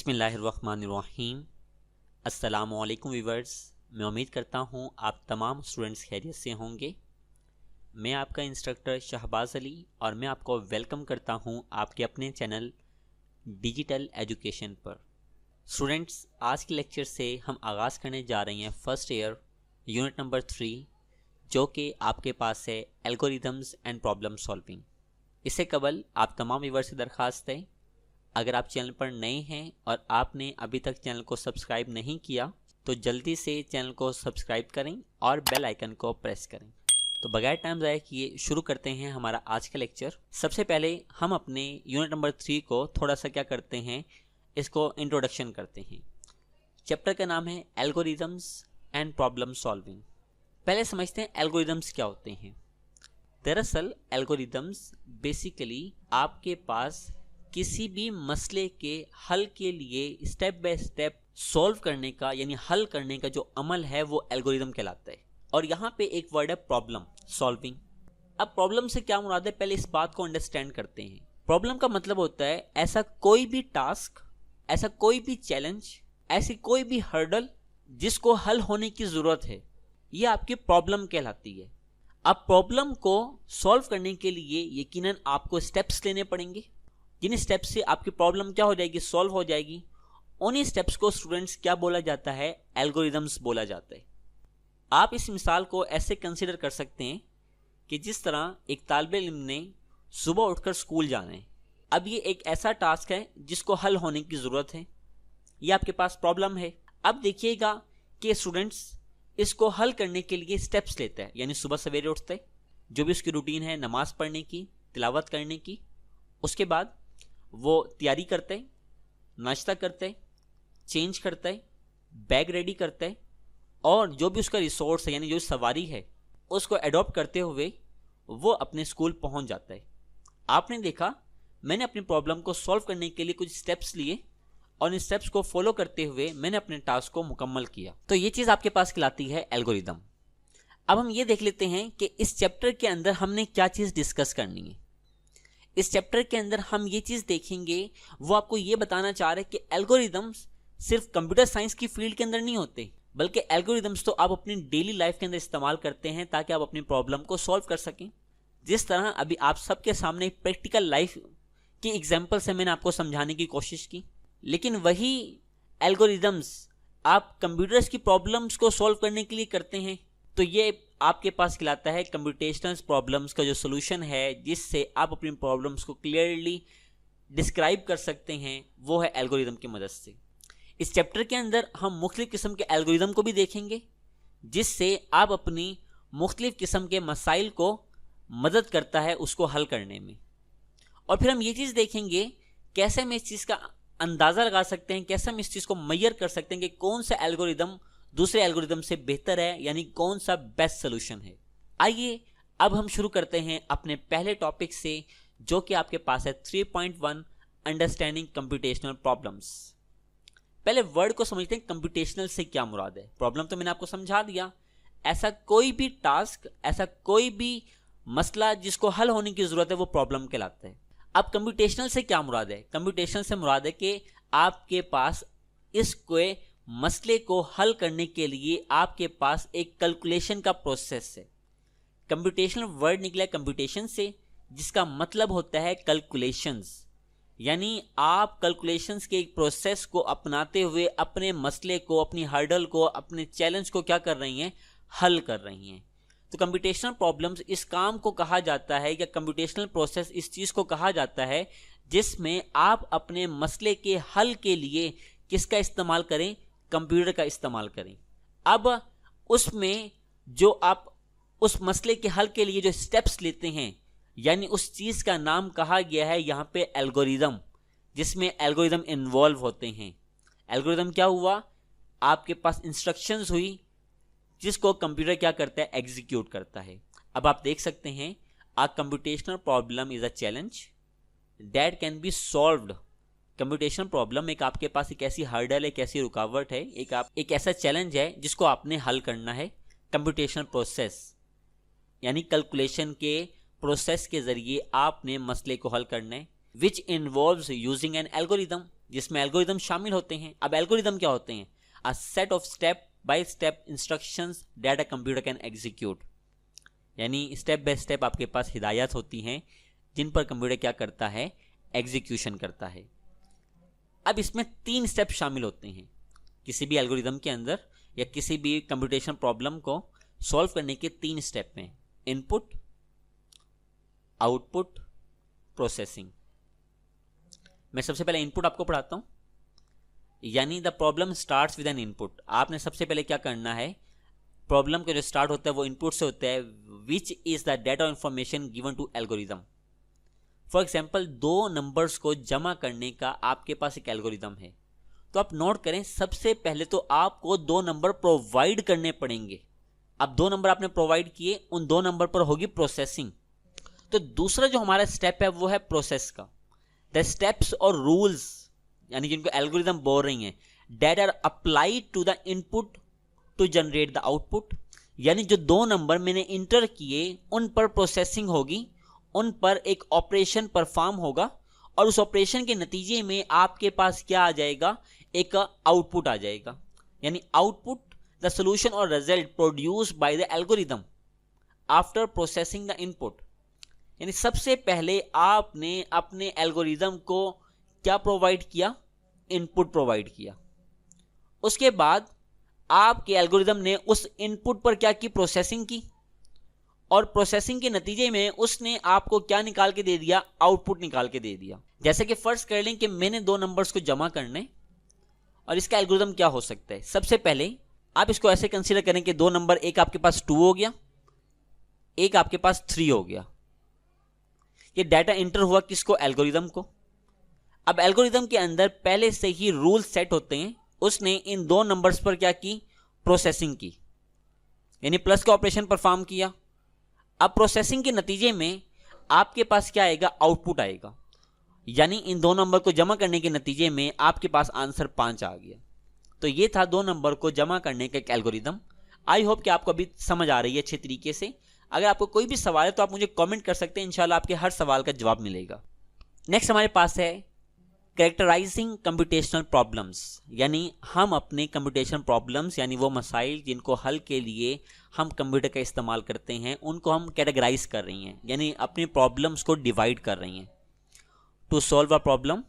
बिस्मिल्लाहिर्रहमानिर्रहीम। अस्सलामुअलैकुम व्यूअर्स, मैं उम्मीद करता हूँ आप तमाम स्टूडेंट्स खैरियत से होंगे। मैं आपका इंस्ट्रक्टर शहबाज अली और मैं आपको वेलकम करता हूँ आपके अपने चैनल डिजिटल एजुकेशन पर। स्टूडेंट्स, आज के लेक्चर से हम आगाज़ करने जा रहे हैं फर्स्ट ईयर यूनिट नंबर 3, जो कि आपके पास है एल्गोरिदम्स एंड प्रॉब्लम सॉल्विंग। इससे कबल आप तमाम व्यूअर्स से दरख्वास्त है, अगर आप चैनल पर नए हैं और आपने अभी तक चैनल को सब्सक्राइब नहीं किया तो जल्दी से चैनल को सब्सक्राइब करें और बेल आइकन को प्रेस करें। तो बगैर टाइम ज़ाया किए शुरू करते हैं हमारा आज का लेक्चर। सबसे पहले हम अपने यूनिट नंबर 3 को थोड़ा सा क्या करते हैं, इसको इंट्रोडक्शन करते हैं। चैप्टर का नाम है एल्गोरिदम्स एंड प्रॉब्लम सॉल्विंग। पहले समझते हैं एल्गोरिदम्स क्या होते हैं। दरअसल एल्गोरिदम्स बेसिकली आपके पास किसी भी मसले के हल के लिए स्टेप बाय स्टेप सॉल्व करने का यानी हल करने का जो अमल है वो एल्गोरिदम कहलाता है। और यहाँ पे एक वर्ड है प्रॉब्लम सॉल्विंग। अब प्रॉब्लम से क्या मुराद है, पहले इस बात को अंडरस्टैंड करते हैं। प्रॉब्लम का मतलब होता है ऐसा कोई भी टास्क, ऐसा कोई भी चैलेंज, ऐसी कोई भी हर्डल जिसको हल होने की जरूरत है, ये आपकी प्रॉब्लम कहलाती है। अब प्रॉब्लम को सॉल्व करने के लिए यकीनन आपको स्टेप्स लेने पड़ेंगे, जिन स्टेप्स से आपकी प्रॉब्लम क्या हो जाएगी, सॉल्व हो जाएगी। उन्हीं स्टेप्स को स्टूडेंट्स क्या बोला जाता है, एल्गोरिदम्स बोला जाता है। आप इस मिसाल को ऐसे कंसीडर कर सकते हैं कि जिस तरह एक तालिब इल्म ने सुबह उठकर स्कूल जाना है। अब ये एक ऐसा टास्क है जिसको हल होने की ज़रूरत है, ये आपके पास प्रॉब्लम है। अब देखिएगा कि स्टूडेंट्स इसको हल करने के लिए स्टेप्स लेता है, यानी सुबह सवेरे उठते है, जो भी उसकी रूटीन है नमाज पढ़ने की, तिलावत करने की, उसके बाद वो तैयारी करते हैं, नाश्ता करते हैं, चेंज करता है, बैग रेडी करता है और जो भी उसका रिसोर्स है यानी जो सवारी है उसको अडॉप्ट करते हुए वो अपने स्कूल पहुंच जाता है। आपने देखा, मैंने अपनी प्रॉब्लम को सॉल्व करने के लिए कुछ स्टेप्स लिए और इन स्टेप्स को फॉलो करते हुए मैंने अपने टास्क को मुकम्मल किया। तो ये चीज़ आपके पास कहलाती है एल्गोरिदम। अब हम ये देख लेते हैं कि इस चैप्टर के अंदर हमने क्या चीज़ डिस्कस करनी है। इस चैप्टर के अंदर हम ये चीज़ देखेंगे, वो आपको ये बताना चाह रहे हैं कि एल्गोरिदम्स सिर्फ कंप्यूटर साइंस की फील्ड के अंदर नहीं होते, बल्कि एल्गोरिदम्स तो आप अपनी डेली लाइफ के अंदर इस्तेमाल करते हैं ताकि आप अपनी प्रॉब्लम को सॉल्व कर सकें। जिस तरह अभी आप सबके सामने प्रैक्टिकल लाइफ की एग्जाम्पल से मैंने आपको समझाने की कोशिश की, लेकिन वही एल्गोरिदम्स आप कंप्यूटर्स की प्रॉब्लम्स को सॉल्व करने के लिए करते हैं। तो ये आपके पास कहलाता है कंप्यूटेशनल प्रॉब्लम्स का जो सोल्यूशन है, जिससे आप अपनी प्रॉब्लम्स को क्लियरली डिस्क्राइब कर सकते हैं, वो है एल्गोरिदम की मदद से। इस चैप्टर के अंदर हम मुख्तलिफ किस्म के एल्गोरिदम को भी देखेंगे, जिससे आप अपनी मुख्तलिफ किस्म के मसाइल को मदद करता है उसको हल करने में। और फिर हम ये चीज़ देखेंगे कैसे हम इस चीज़ का अंदाज़ा लगा सकते हैं, कैसे हम इस चीज़ को मैयर कर सकते हैं कि कौन सा एल्गोरिदम दूसरे एल्गोरिदम से बेहतर है, यानी कौन सा बेस्ट सोल्यूशन है। आइए अब हम शुरू करते हैं अपने पहले टॉपिक से, जो कि आपके पास है 3.1 अंडरस्टैंडिंग कंप्यूटेशनल प्रॉब्लम्स। पहले वर्ड को समझते हैं, कंप्यूटेशनल से क्या मुराद है। प्रॉब्लम तो मैंने आपको समझा दिया, ऐसा कोई भी टास्क, ऐसा कोई भी मसला जिसको हल होने की जरूरत है वो प्रॉब्लम कहलाता है। अब कंप्यूटेशनल से क्या मुराद है, कंप्यूटेशनल से मुराद है कि आपके पास इसको मसले को हल करने के लिए आपके पास एक कैलकुलेशन का प्रोसेस है। कंप्यूटेशनल वर्ड निकला कंप्यूटेशन से, जिसका मतलब होता है कैलकुलेशंस, यानी आप कैलकुलेशंस के एक प्रोसेस को अपनाते हुए अपने मसले को, अपनी हर्डल को, अपने चैलेंज को क्या कर रही हैं, हल कर रही हैं। तो कंप्यूटेशनल प्रॉब्लम्स इस काम को कहा जाता है, या कंप्यूटेशनल प्रोसेस इस चीज़ को कहा जाता है जिसमें आप अपने मसले के हल के लिए किसका इस्तेमाल करें, कंप्यूटर का इस्तेमाल करें। अब उसमें जो आप उस मसले के हल के लिए जो स्टेप्स लेते हैं, यानी उस चीज़ का नाम कहा गया है यहाँ पे एल्गोरिदम, जिसमें एल्गोरिदम इन्वॉल्व होते हैं। एल्गोरिदम क्या हुआ, आपके पास इंस्ट्रक्शंस हुई जिसको कंप्यूटर क्या करता है, एग्जीक्यूट करता है। अब आप देख सकते हैं, a computational problem is a challenge that can be solved. Computational problem एक आपके पास एक ऐसी हर्डल, एक ऐसी रुकावट है, एक ऐसा चैलेंज है जिसको आपने हल करना है। कंप्यूटेशनल प्रोसेस यानी कैलकुलेशन के प्रोसेस के जरिए आपने मसले को हल करना है, which involves using N algorithm, जिसमें एल्गोरिदम शामिल होते हैं। अब एल्गोरिदम क्या होते हैं? A set of step by step instructions that a computer can execute, यानी स्टेप बाय स्टेप आपके पास हिदायत होती हैं जिन पर कंप्यूटर क्या करता है? एग्जीक्यूशन करता है। अब इसमें 3 स्टेप शामिल होते हैं किसी भी एल्गोरिदम के अंदर, या किसी भी कंप्यूटेशन प्रॉब्लम को सॉल्व करने के 3 स्टेप हैं: इनपुट, आउटपुट, प्रोसेसिंग। मैं सबसे पहले इनपुट आपको पढ़ाता हूं, यानी the problem starts with N input. आपने सबसे पहले क्या करना है? प्रॉब्लम का जो स्टार्ट होता है वो इनपुट से होता है, which is the data information given to algorithm. For example 2 numbers को जमा करने का आपके पास एक एल्गोरिदम है, तो आप नोट करें, सबसे पहले तो आपको 2 नंबर प्रोवाइड करने पड़ेंगे। अब 2 नंबर आपने प्रोवाइड किए, उन 2 नंबर पर होगी प्रोसेसिंग। तो दूसरा जो हमारा स्टेप है वो है प्रोसेस का। द स्टेप्स और रूल्स, यानी जिनको एल्गोरिदम बोल रही हैं, that are applied to the input to generate the output, यानी जो 2 नंबर मैंने इंटर किए उन पर प्रोसेसिंग होगी, उन पर एक ऑपरेशन परफॉर्म होगा, और उस ऑपरेशन के नतीजे में आपके पास क्या आ जाएगा? एक आउटपुट आ जाएगा। यानी आउटपुट द सॉल्यूशन और result produced by the algorithm after processing the input. यानी सबसे पहले आपने अपने एल्गोरिदम को क्या प्रोवाइड किया? इनपुट प्रोवाइड किया। उसके बाद आपके एल्गोरिदम ने उस इनपुट पर क्या की? प्रोसेसिंग की, और प्रोसेसिंग के नतीजे में उसने आपको क्या निकाल के दे दिया? आउटपुट निकाल के दे दिया। जैसे कि फर्ज कर लें कि मैंने 2 नंबर्स को जमा करने, और इसका एल्गोरिदम क्या हो सकता है? सबसे पहले आप इसको ऐसे कंसीडर करें कि 2 नंबर, एक आपके पास 2 हो गया, एक आपके पास 3 हो गया। ये डाटा इंटर हुआ किसको? एल्गोरिदम को। अब एल्गोरिदम के अंदर पहले से ही रूल सेट होते हैं, उसने इन 2 नंबर्स पर क्या की? प्रोसेसिंग की, यानी प्लस का ऑपरेशन परफॉर्म किया। अब प्रोसेसिंग के नतीजे में आपके पास क्या आएगा? आउटपुट आएगा, यानी इन 2 नंबर को जमा करने के नतीजे में आपके पास आंसर 5 आ गया। तो ये था 2 नंबर को जमा करने का एक एल्गोरिदम। आई होप कि आपको अभी समझ आ रही है अच्छे तरीके से। अगर आपको कोई भी सवाल है तो आप मुझे कमेंट कर सकते हैं, इंशाल्लाह आपके हर सवाल का जवाब मिलेगा। नेक्स्ट हमारे पास है कैरेक्टराइजिंग कंप्यूटेशनल प्रॉब्लम्स, यानी हम अपने कंप्यूटेशनल प्रॉब्लम्स, यानी वो मसाइल जिनको हल के लिए हम कंप्यूटर का इस्तेमाल करते हैं, उनको हम कैटेगराइज कर रही हैं, यानी अपनी प्रॉब्लम्स को डिवाइड कर रही हैं। टू सॉल्व अ प्रॉब्लम,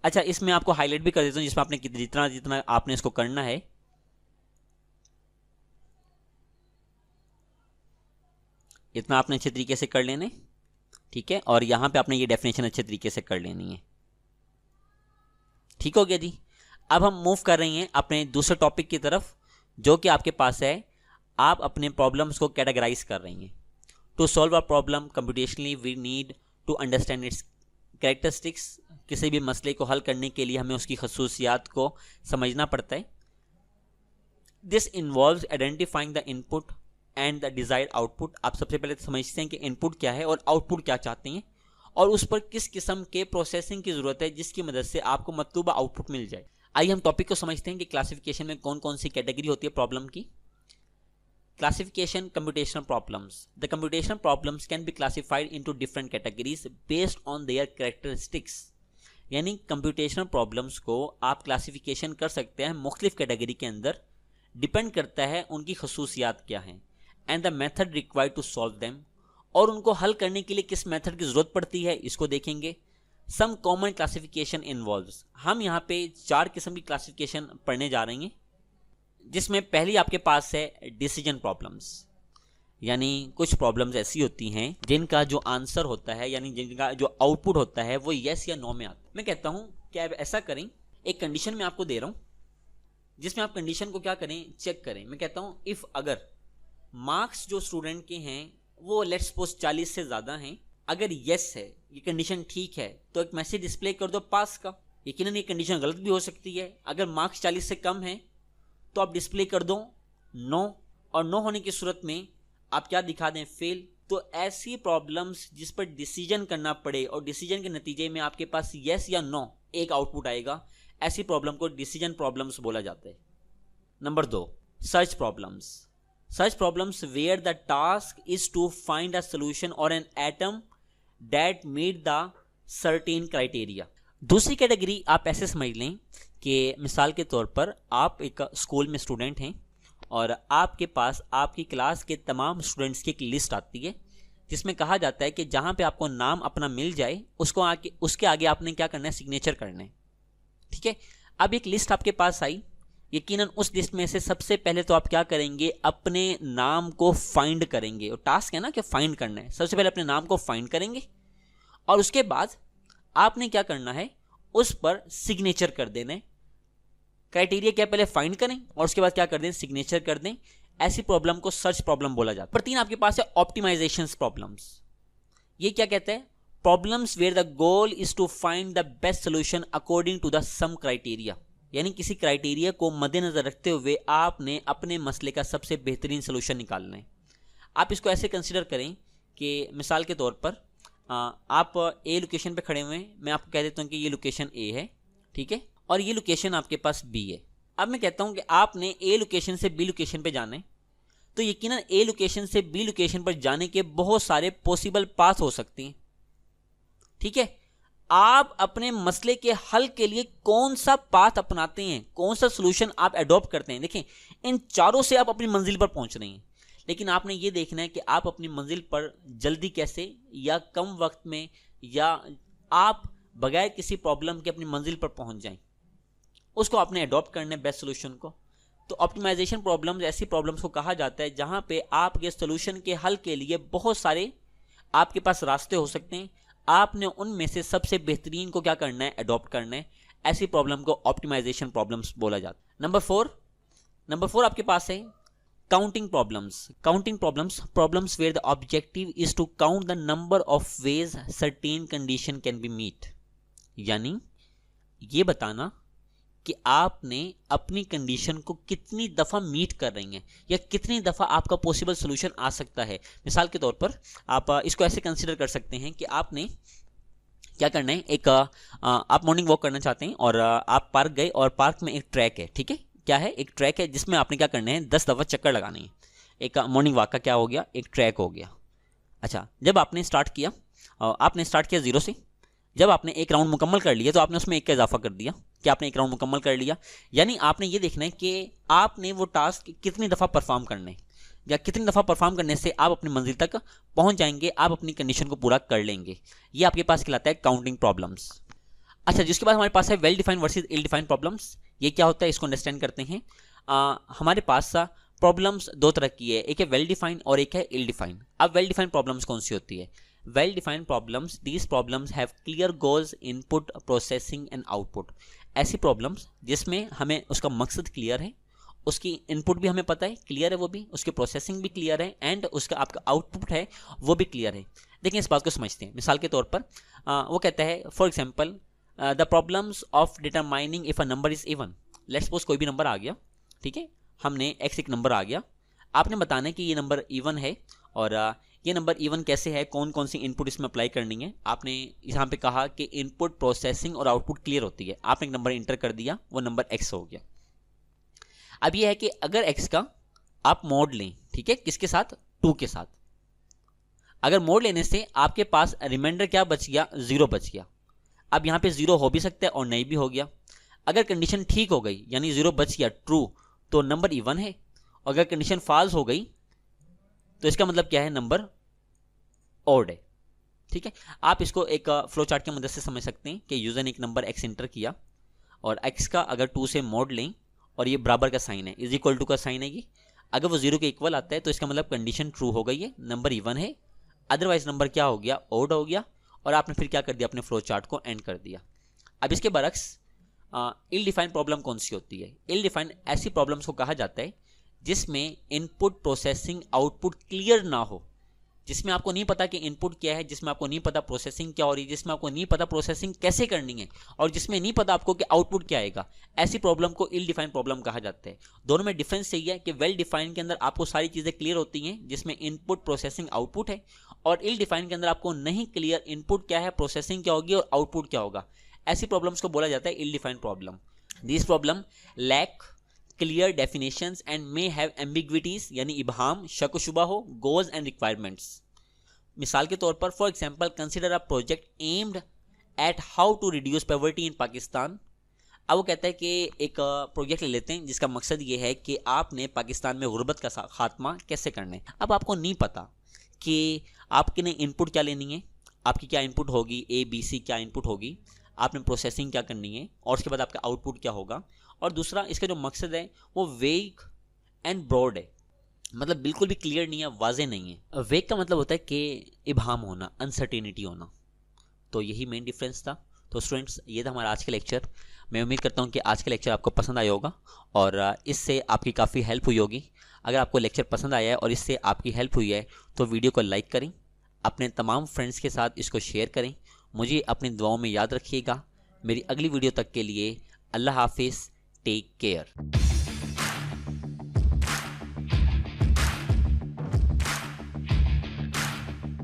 अच्छा इसमें आपको हाईलाइट भी कर देता हूं, जिसमें आपने जितना जितना आपने इसको करना है, इतना आपने अच्छे तरीके से कर लेने, ठीक है। और यहां पे आपने ये डेफिनेशन अच्छे तरीके से कर लेनी है, ठीक हो गया जी। अब हम मूव कर रहे हैं अपने दूसरे टॉपिक की तरफ, जो कि आपके पास है, आप अपने प्रॉब्लम्स को कैटेगराइज कर रही हैं। To solve a problem computationally we need to understand its characteristics. किसी भी मसले को हल करने के लिए हमें उसकी खसूसियात को समझना पड़ता है। This involves identifying the input and the desired output. आप सबसे पहले समझते हैं कि इनपुट क्या है और आउटपुट क्या चाहते हैं, और उस पर किस किस्म के प्रोसेसिंग की जरूरत है जिसकी मदद से आपको मतलूबा आउटपुट मिल जाए। आइए हम टॉपिक को समझते हैं कि क्लासिफिकेशन में कौन कौन सी कैटेगरी होती है प्रॉब्लम की। Classification computational problems. The computational problems can be classified into different categories based on their characteristics. यानी कंप्यूटेशनल प्रॉब्लम्स को आप क्लासिफिकेशन कर सकते हैं मुख्तलिफ कैटेगरी के अंदर, डिपेंड करता है उनकी खसूसियात क्या हैं, and the method required to solve them, और उनको हल करने के लिए किस मेथड की ज़रूरत पड़ती है इसको देखेंगे। सम कॉमन क्लासिफिकेशन इन्वॉल्व्स, हम यहाँ पे 4 किस्म की क्लासिफिकेशन पढ़ने जा रहे हैं, जिसमें पहली आपके पास है डिसीजन प्रॉब्लम्स। यानी कुछ प्रॉब्लम्स ऐसी होती हैं जिनका जो आंसर होता है, यानी जिनका जो आउटपुट होता है वो यस या नो में आता है। मैं कहता हूं कि आप ऐसा करें, एक कंडीशन में आपको दे रहा हूं जिसमें आप कंडीशन को क्या करें, चेक करें। मैं कहता हूं इफ अगर मार्क्स जो स्टूडेंट के हैं वो लेट्स सपोज 40 से ज्यादा हैं, अगर यस है, ये कंडीशन ठीक है, तो एक मैसेज डिस्प्ले कर दो पास का। यकीनन ये कंडीशन गलत भी हो सकती है। अगर मार्क्स 40 से कम है तो आप डिस्प्ले कर दो नो, और नो होने की सूरत में आप क्या दिखा दें, फेल। तो ऐसी प्रॉब्लम्स जिस पर डिसीजन करना पड़े और डिसीजन के नतीजे में आपके पास यस या नो एक आउटपुट आएगा, ऐसी प्रॉब्लम को डिसीजन प्रॉब्लम्स बोला जाता है। Number 2, search problems. Search problems where the task is to find a solution और an item that meet the certain criteria. दूसरी कैटेगरी आप ऐसे समझ लें कि मिसाल के तौर पर आप एक स्कूल में स्टूडेंट हैं और आपके पास आपकी क्लास के तमाम स्टूडेंट्स की एक लिस्ट आती है जिसमें कहा जाता है कि जहाँ पे आपको नाम अपना मिल जाए उसको आगे उसके आगे आपने क्या करना है, सिग्नेचर करना है। ठीक है, अब एक लिस्ट आपके पास आई, यकीनन उस लिस्ट में से सबसे पहले तो आप क्या करेंगे, अपने नाम को फाइंड करेंगे। और टास्क है ना कि फाइंड करना है, सबसे पहले अपने नाम को फाइंड करेंगे और उसके बाद आपने क्या करना है, उस पर सिग्नेचर कर देना है। क्राइटेरिया क्या, पहले फाइंड करें और उसके बाद क्या कर दें, सिग्नेचर कर दें। ऐसी प्रॉब्लम को सर्च प्रॉब्लम बोला जाता है। पर 3 आपके पास है ऑप्टिमाइजेशन प्रॉब्लम्स। ये क्या कहते हैं, problems where the goal is to find the best solution according to the some criteria, यानी किसी क्राइटेरिया को मद्देनजर रखते हुए आपने अपने मसले का सबसे बेहतरीन सोल्यूशन निकालना है। आप इसको ऐसे कंसिडर करें कि मिसाल के तौर पर आप ए लोकेशन पे खड़े हुए हैं, मैं आपको कह देता हूँ कि ये लोकेशन ए है, ठीक है, और ये लोकेशन आपके पास बी है। अब मैं कहता हूँ कि आपने ए लोकेशन से बी लोकेशन पे जाना है, तो यकीनन ए लोकेशन से बी लोकेशन पर जाने के बहुत सारे पॉसिबल पाथ हो सकते हैं। ठीक है, आप अपने मसले के हल के लिए कौन सा पाथ अपनाते हैं, कौन सा सोल्यूशन आप एडॉप्ट करते हैं। देखें, इन चारों से आप अपनी मंजिल पर पहुंच रहे हैं, लेकिन आपने ये देखना है कि आप अपनी मंजिल पर जल्दी कैसे या कम वक्त में या आप बगैर किसी प्रॉब्लम के अपनी मंजिल पर पहुंच जाएं, उसको आपने एडॉप्ट करना है बेस्ट सोल्यूशन को। तो ऑप्टिमाइजेशन प्रॉब्लम्स ऐसी प्रॉब्लम्स को कहा जाता है जहां पे आपके सोल्यूशन के हल के लिए बहुत सारे आपके पास रास्ते हो सकते हैं, आपने उनमें से सबसे बेहतरीन को क्या करना है, एडॉप्ट करना है। ऐसी प्रॉब्लम को ऑप्टिमाइजेशन प्रॉब्लम्स बोला जाता है। नंबर फोर आपके पास है counting problems. Counting problems where the objective is to count the number of ways certain condition can be meet, यानी ये बताना कि आपने अपनी कंडीशन को कितनी दफ़ा मीट कर रही हैं या कितनी दफ़ा आपका पॉसिबल सोल्यूशन आ सकता है। मिसाल के तौर पर आप इसको ऐसे कंसिडर कर सकते हैं कि आपने क्या करना है, एक आप मॉर्निंग वॉक करना चाहते हैं और आप पार्क गए और पार्क में एक ट्रैक है, ठीक है, क्या है, एक ट्रैक है जिसमें आपने क्या करना है, 10 दफ़ा चक्कर लगाने हैं। एक मॉर्निंग वॉक का क्या हो गया, एक ट्रैक हो गया। अच्छा, जब आपने स्टार्ट किया, आपने स्टार्ट किया 0 से, जब आपने एक राउंड मुकम्मल कर लिया तो आपने उसमें 1 का इजाफा कर दिया कि आपने 1 राउंड मुकम्मल कर लिया। यानी आपने ये देखना है कि आपने वो टास्क कितनी दफ़ा परफॉर्म करना है या कितनी दफ़ा परफॉर्म करने से आप अपनी मंजिल तक पहुंच जाएंगे, आप अपनी कंडीशन को पूरा कर लेंगे। ये आपके पास कहलाता है काउंटिंग प्रॉब्लम्स। अच्छा, जिसके बाद हमारे पास है वेल डिफाइंड वर्सेस इल डिफाइंड प्रॉब्लम्स। ये क्या होता है, इसको अंडरस्टैंड करते हैं। हमारे पास प्रॉब्लम्स 2 तरह की है, एक है वेल डिफाइंड और एक है इल डिफाइंड। अब वेल डिफाइंड प्रॉब्लम्स कौन सी होती है, well defined problems, these problems have clear goals, input, processing and output। ऐसी प्रॉब्लम्स जिसमें हमें उसका मकसद क्लियर है, उसकी इनपुट भी हमें पता है, क्लियर है वो भी, उसकी प्रोसेसिंग भी क्लियर है एंड उसका आपका आउटपुट है वो भी क्लियर है। देखिए इस बात को समझते हैं। मिसाल के तौर पर वो कहता है, for example the problems of determining if a number is even. Let's suppose कोई भी नंबर आ गया, ठीक है, हमने x एक नंबर आ गया, आपने बताना है कि ये नंबर इवन है और ये नंबर इवन कैसे है, कौन कौन सी इनपुट इसमें अप्लाई करनी है। आपने यहाँ पे कहा कि इनपुट, प्रोसेसिंग और आउटपुट क्लियर होती है। आपने एक नंबर इंटर कर दिया, वो नंबर x हो गया। अब ये है कि अगर x का आप मोड लें, ठीक है, किसके साथ, 2 के साथ, अगर मोड लेने से आपके पास रिमाइंडर क्या बच गया, 0 बच गया। अब यहाँ पे 0 हो भी सकता है और नहीं भी हो गया। अगर कंडीशन ठीक हो गई यानी 0 बच गया, ट्रू, तो नंबर इवन है। अगर कंडीशन फॉल्स हो गई तो इसका मतलब क्या है, नंबर ऑड है। ठीक है, आप इसको एक फ्लो चार्ट की मदद से समझ सकते हैं कि यूजर ने एक नंबर x इंटर किया और x का अगर 2 से मोड लें और ये बराबर का साइन है, इज इक्वल टू का साइन है, ये अगर वो 0 के इक्वल आता है तो इसका मतलब कंडीशन ट्रू हो गई है, नंबर इवन है। अदरवाइज नंबर क्या हो गया, ऑड हो गया। और आपने फिर क्या कर दिया, अपने फ्लो चार्ट को एंड कर दिया। अब इसके बरक्स इल डिफाइंड प्रॉब्लम कौन सी होती है, इल डिफाइंड ऐसी प्रॉब्लम्स को कहा जाता है जिसमें इनपुट, प्रोसेसिंग, आउटपुट क्लियर ना हो, जिसमें आपको नहीं पता कि इनपुट क्या है, जिसमें आपको नहीं पता प्रोसेसिंग क्या हो रही है, जिसमें आपको नहीं पता प्रोसेसिंग कैसे करनी है और जिसमें नहीं पता आपको कि आउटपुट क्या आएगा। ऐसी प्रॉब्लम को इल डिफाइंड प्रॉब्लम कहा जाता है। दोनों में डिफरेंस यही है कि वेल डिफाइंड के अंदर आपको सारी चीज़ें क्लियर होती हैं जिसमें इनपुट, प्रोसेसिंग, आउटपुट है, और इल डिफाइंड के अंदर आपको नहीं क्लियर इनपुट क्या है, प्रोसेसिंग क्या होगी और आउटपुट क्या होगा। ऐसी प्रॉब्लम्स को बोला जाता है ill defined problem. This problem lack clear definitions and may have ambiguities, यानी इबहाम, शक शुबा हो, गोल्स एंड रिक्वायरमेंट्स। मिसाल के तौर पर, for example, consider a project aimed at how to reduce poverty in Pakistan. अब वो कहता है कि एक प्रोजेक्ट ले लेते हैं जिसका मकसद ये है कि आपने पाकिस्तान में गुर्बत का खात्मा कैसे करना है। अब आपको नहीं पता कि आपके ने इनपुट क्या लेनी है, आपकी क्या इनपुट होगी, ABC क्या इनपुट होगी, आपने प्रोसेसिंग क्या करनी है, और उसके बाद आपका आउटपुट क्या होगा। और दूसरा, इसका जो मकसद है वो वेग एंड ब्रॉड है, मतलब बिल्कुल भी क्लियर नहीं है, वाजे नहीं है। वेग का मतलब होता है कि इबहम होना, अनसर्टेनिटी होना। तो यही मेन डिफरेंस था। तो स्टूडेंट्स, ये था हमारा आज का लेक्चर। मैं उम्मीद करता हूँ कि आज का लेक्चर आपको पसंद आया होगा और इससे आपकी काफ़ी हेल्प हुई होगी। अगर आपको लेक्चर पसंद आया है और इससे आपकी हेल्प हुई है तो वीडियो को लाइक करें, अपने तमाम फ्रेंड्स के साथ इसको शेयर करें। मुझे अपनी दुआओं में याद रखिएगा। मेरी अगली वीडियो तक के लिए अल्लाह हाफिज़, टेक केयर।